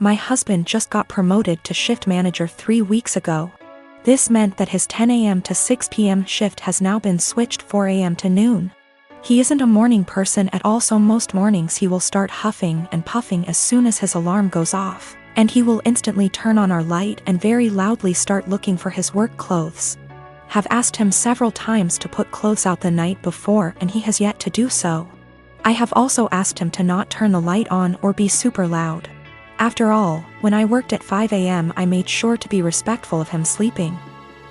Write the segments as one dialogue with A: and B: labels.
A: My husband just got promoted to shift manager 3 weeks ago. This meant that his 10 a.m. to 6 p.m. shift has now been switched 4 a.m. to noon. He isn't a morning person at all, so most mornings he will start huffing and puffing as soon as his alarm goes off, and he will instantly turn on our light and very loudly start looking for his work clothes. Have asked him several times to put clothes out the night before and he has yet to do so. I have also asked him to not turn the light on or be super loud. After all, when I worked at 5 a.m. I made sure to be respectful of him sleeping.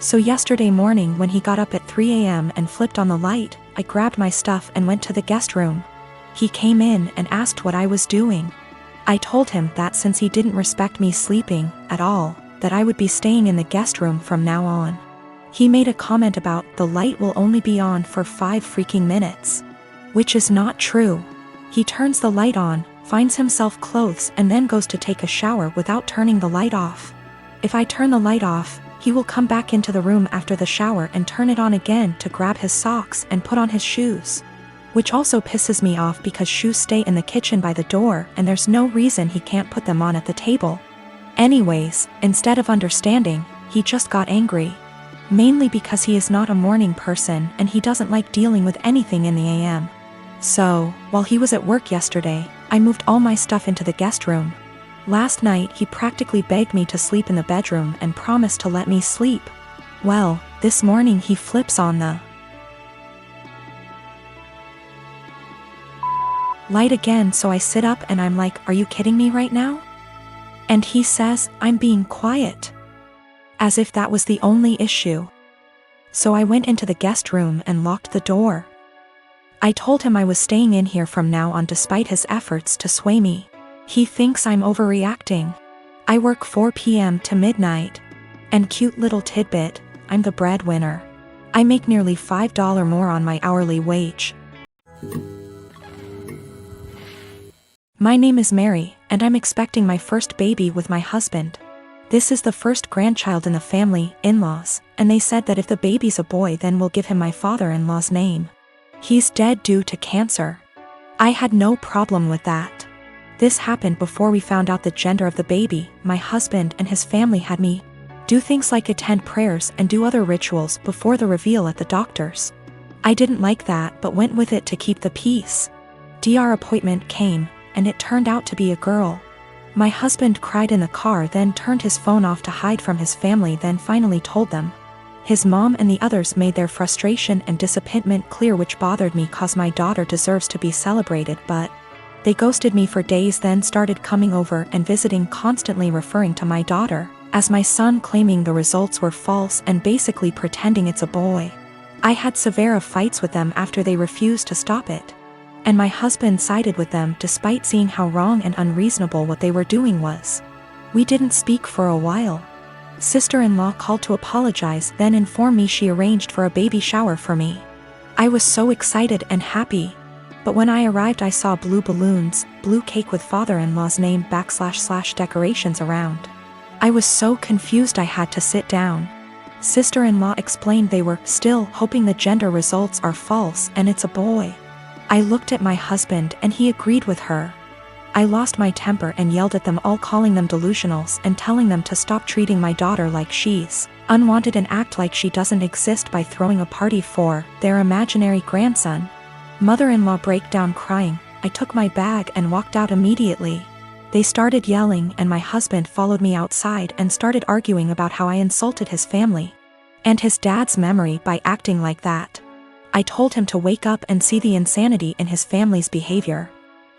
A: So yesterday morning when he got up at 3 a.m. and flipped on the light, I grabbed my stuff and went to the guest room. He came in and asked what I was doing. I told him that since he didn't respect me sleeping at all, that I would be staying in the guest room from now on. He made a comment about the light will only be on for 5 freaking minutes. Which is not true. He turns the light on, finds himself clothes and then goes to take a shower without turning the light off. If I turn the light off, he will come back into the room after the shower and turn it on again to grab his socks and put on his shoes. Which also pisses me off because shoes stay in the kitchen by the door and there's no reason he can't put them on at the table. Anyways, instead of understanding, he just got angry. Mainly because he is not a morning person and he doesn't like dealing with anything in the AM. So, while he was at work yesterday, I moved all my stuff into the guest room. Last night he practically begged me to sleep in the bedroom and promised to let me sleep. Well, this morning he flips on the light again, so I sit up and I'm like, are you kidding me right now? And he says, I'm being quiet. As if that was the only issue. So I went into the guest room and locked the door. I told him I was staying in here from now on despite his efforts to sway me. He thinks I'm overreacting. I work 4 p.m. to midnight. And cute little tidbit, I'm the breadwinner. I make nearly $5 more on my hourly wage. My name is Mary, and I'm expecting my first baby with my husband. This is the first grandchild in the family, in-laws, and they said that if the baby's a boy then we'll give him my father-in-law's name. He's dead due to cancer. I had no problem with that. This happened before we found out the gender of the baby. My husband and his family had me do things like attend prayers and do other rituals before the reveal at the doctor's. I didn't like that but went with it to keep the peace. DR appointment came, and it turned out to be a girl. My husband cried in the car, then turned his phone off to hide from his family, then finally told them. His mom and the others made their frustration and disappointment clear, which bothered me cause my daughter deserves to be celebrated, but they ghosted me for days, then started coming over and visiting, constantly referring to my daughter as my son, claiming the results were false and basically pretending it's a boy. I had severe fights with them after they refused to stop it. And my husband sided with them despite seeing how wrong and unreasonable what they were doing was. We didn't speak for a while. Sister-in-law called to apologize, then informed me she arranged for a baby shower for me. I was so excited and happy. But when I arrived I saw blue balloons, blue cake with father-in-law's name / decorations around. I was so confused I had to sit down. Sister-in-law explained they were still hoping the gender results are false and it's a boy. I looked at my husband and he agreed with her. I lost my temper and yelled at them all, calling them delusionals and telling them to stop treating my daughter like she's unwanted and act like she doesn't exist by throwing a party for their imaginary grandson. Mother-in-law break down crying. I took my bag and walked out immediately. They started yelling and my husband followed me outside and started arguing about how I insulted his family and his dad's memory by acting like that. I told him to wake up and see the insanity in his family's behavior.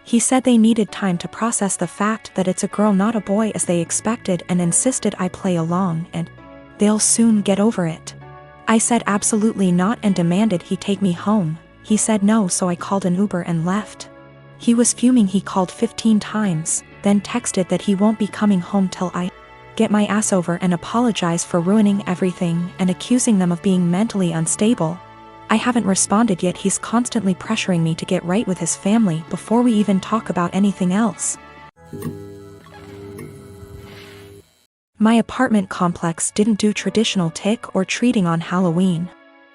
A: He said they needed time to process the fact that it's a girl not a boy as they expected, and insisted I play along and they'll soon get over it. I said absolutely not and demanded he take me home. He said no, so I called an Uber and left. He was fuming. He called 15 times, then texted that he won't be coming home till I get my ass over and apologize for ruining everything and accusing them of being mentally unstable. I haven't responded yet. He's constantly pressuring me to get right with his family before we even talk about anything else. My apartment complex didn't do traditional trick or treating on Halloween.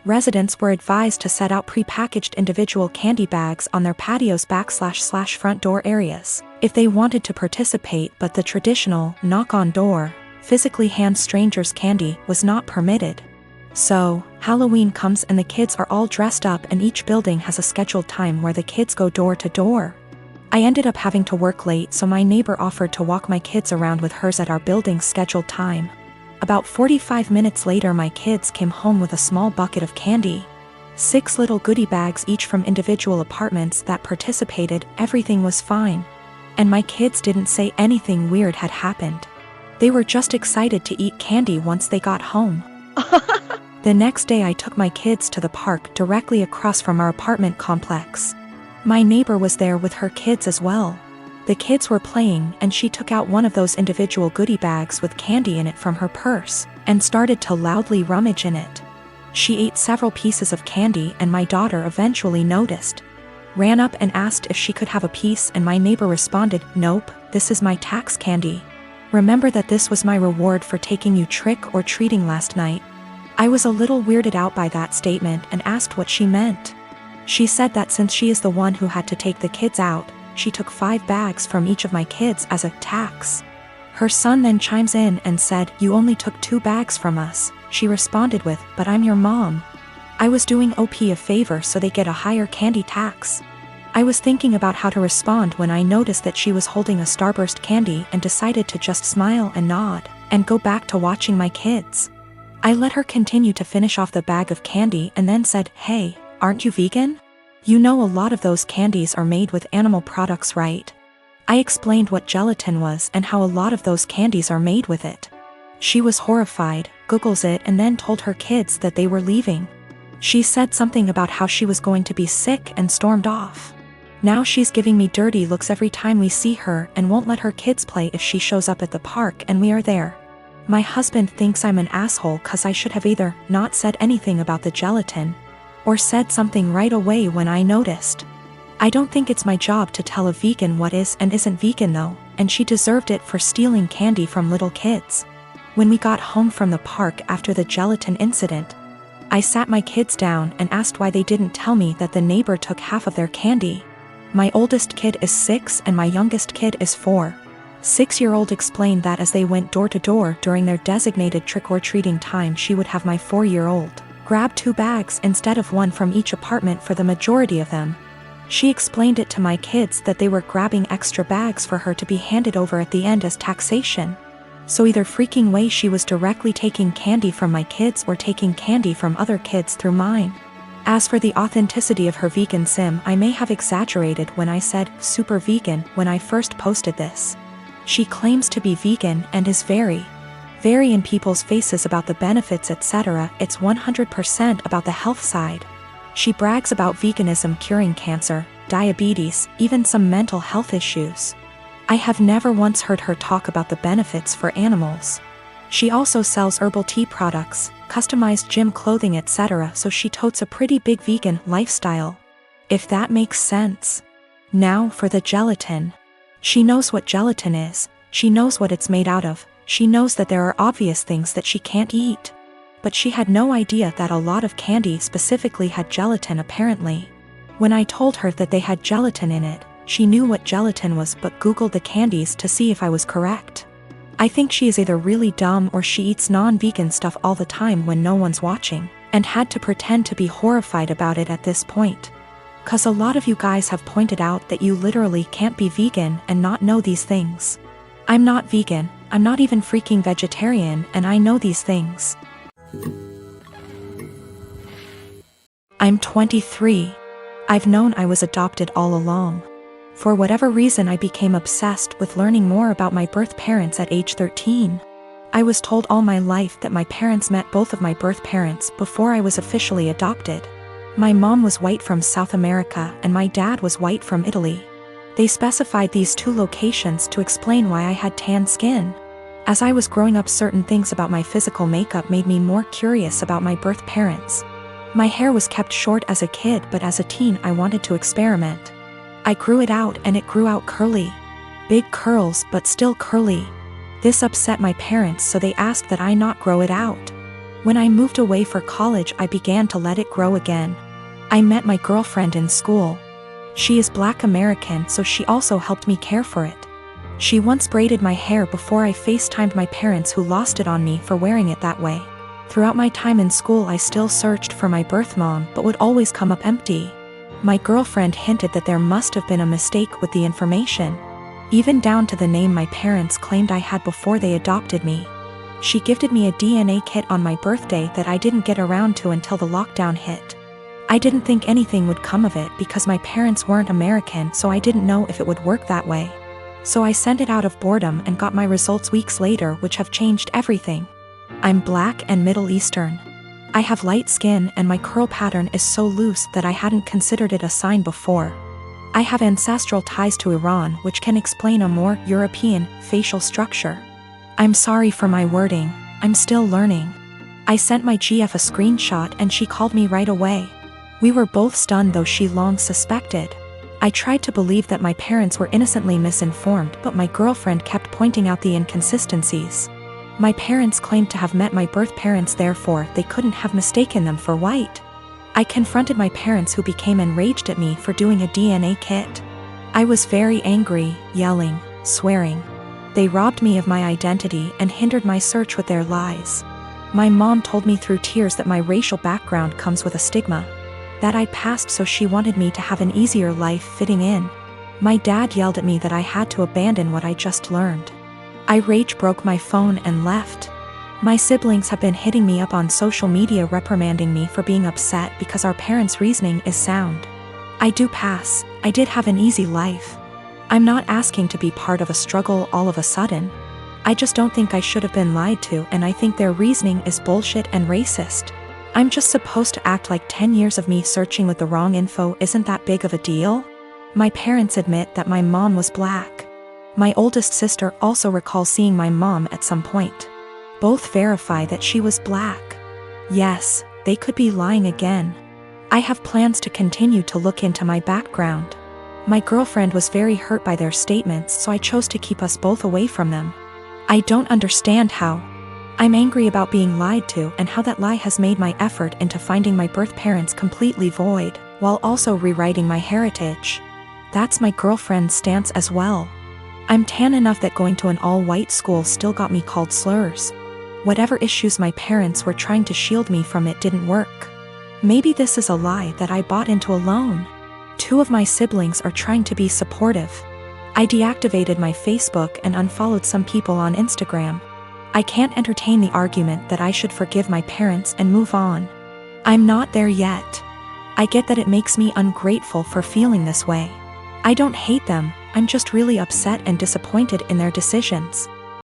A: Residents were advised to set out pre-packaged individual candy bags on their patios / front door areas. if they wanted to participate, but the traditional knock on door, physically hand strangers candy was not permitted. So, Halloween comes and the kids are all dressed up and each building has a scheduled time where the kids go door to door. I ended up having to work late, so my neighbor offered to walk my kids around with hers at our building's scheduled time. About 45 minutes later, my kids came home with a small bucket of candy. 6 little goodie bags each from individual apartments that participated. Everything was fine. And my kids didn't say anything weird had happened. They were just excited to eat candy once they got home. The next day I took my kids to the park directly across from our apartment complex. My neighbor was there with her kids as well. The kids were playing and she took out one of those individual goodie bags with candy in it from her purse and started to loudly rummage in it. She ate several pieces of candy and my daughter eventually noticed. Ran up and asked if she could have a piece, and my neighbor responded, "Nope, this is my tax candy. Remember that this was my reward for taking you trick or treating last night." I was a little weirded out by that statement and asked what she meant. She said that since she is the one who had to take the kids out, she took 5 bags from each of my kids as a tax. Her son then chimes in and said, "You only took 2 bags from us." She responded with, "But I'm your mom. I was doing OP a favor so they get a higher candy tax." I was thinking about how to respond when I noticed that she was holding a Starburst candy and decided to just smile and nod and go back to watching my kids. I let her continue to finish off the bag of candy and then said, "Hey, aren't you vegan? You know a lot of those candies are made with animal products, right?" I explained what gelatin was and how a lot of those candies are made with it. She was horrified, Googles it, and then told her kids that they were leaving. She said something about how she was going to be sick and stormed off. Now she's giving me dirty looks every time we see her and won't let her kids play if she shows up at the park and we are there. My husband thinks I'm an asshole cause I should have either not said anything about the gelatin or said something right away when I noticed. I don't think it's my job to tell a vegan what is and isn't vegan though, and she deserved it for stealing candy from little kids. When we got home from the park after the gelatin incident, I sat my kids down and asked why they didn't tell me that the neighbor took half of their candy. My oldest kid is 6 and my youngest kid is 4. 6-year-old explained that as they went door to door during their designated trick-or-treating time, she would have my 4-year-old grab 2 bags instead of 1 from each apartment for the majority of them. She explained it to my kids that they were grabbing extra bags for her to be handed over at the end as taxation. So either freaking way she was directly taking candy from my kids or taking candy from other kids through mine. As for the authenticity of her vegan sim, I may have exaggerated when I said super vegan when I first posted this. She claims to be vegan and is very in people's faces about the benefits, etc. It's 100% about the health side. She brags about veganism curing cancer, diabetes, even some mental health issues. I have never once heard her talk about the benefits for animals. She also sells herbal tea products, customized gym clothing, etc., so she totes a pretty big vegan lifestyle. If that makes sense. Now for the gelatin. She knows what gelatin is, she knows what it's made out of, she knows that there are obvious things that she can't eat. But she had no idea that a lot of candy specifically had gelatin apparently. When I told her that they had gelatin in it, she knew what gelatin was but Googled the candies to see if I was correct. I think she is either really dumb or she eats non-vegan stuff all the time when no one's watching, and had to pretend to be horrified about it at this point. Cause a lot of you guys have pointed out that you literally can't be vegan and not know these things. I'm not vegan, I'm not even freaking vegetarian, and I know these things. I'm 23. I've known I was adopted all along. For whatever reason, I became obsessed with learning more about my birth parents at age 13. I was told all my life that my parents met both of my birth parents before I was officially adopted. My mom was white from South America and my dad was white from Italy. They specified these 2 locations to explain why I had tan skin. As I was growing up, certain things about my physical makeup made me more curious about my birth parents. My hair was kept short as a kid, but as a teen I wanted to experiment. I grew it out and it grew out curly. Big curls, but still curly. This upset my parents, so they asked that I not grow it out. When I moved away for college, I began to let it grow again. I met my girlfriend in school. She is Black American, so she also helped me care for it. She once braided my hair before I FaceTimed my parents who lost it on me for wearing it that way. Throughout my time in school I still searched for my birth mom but would always come up empty. My girlfriend hinted that there must have been a mistake with the information. Even down to the name my parents claimed I had before they adopted me. She gifted me a DNA kit on my birthday that I didn't get around to until the lockdown hit. I didn't think anything would come of it because my parents weren't American, so I didn't know if it would work that way. So I sent it out of boredom and got my results weeks later, which have changed everything. I'm Black and Middle Eastern. I have light skin and my curl pattern is so loose that I hadn't considered it a sign before. I have ancestral ties to Iran, which can explain a more European facial structure. I'm sorry for my wording, I'm still learning. I sent my GF a screenshot and she called me right away. We were both stunned, though she long suspected. I tried to believe that my parents were innocently misinformed, but my girlfriend kept pointing out the inconsistencies. My parents claimed to have met my birth parents, therefore they couldn't have mistaken them for white. I confronted my parents, who became enraged at me for doing a DNA kit. I was very angry, yelling, swearing. They robbed me of my identity and hindered my search with their lies. My mom told me through tears that my racial background comes with a stigma. That I passed, so she wanted me to have an easier life fitting in. My dad yelled at me that I had to abandon what I just learned. I rage broke my phone and left. My siblings have been hitting me up on social media reprimanding me for being upset because our parents' reasoning is sound. I do pass, I did have an easy life. I'm not asking to be part of a struggle all of a sudden. I just don't think I should have been lied to, and I think their reasoning is bullshit and racist. I'm just supposed to act like 10 years of me searching with the wrong info isn't that big of a deal? My parents admit that my mom was Black. My oldest sister also recalls seeing my mom at some point. Both verify that she was Black. Yes, they could be lying again. I have plans to continue to look into my background. My girlfriend was very hurt by their statements, so I chose to keep us both away from them. I don't understand how. I'm angry about being lied to and how that lie has made my effort into finding my birth parents completely void, while also rewriting my heritage. That's my girlfriend's stance as well. I'm tan enough that going to an all-white school still got me called slurs. Whatever issues my parents were trying to shield me from, it didn't work. Maybe this is a lie that I bought into alone. 2 of my siblings are trying to be supportive. I deactivated my Facebook and unfollowed some people on Instagram. I can't entertain the argument that I should forgive my parents and move on. I'm not there yet. I get that it makes me ungrateful for feeling this way. I don't hate them, I'm just really upset and disappointed in their decisions.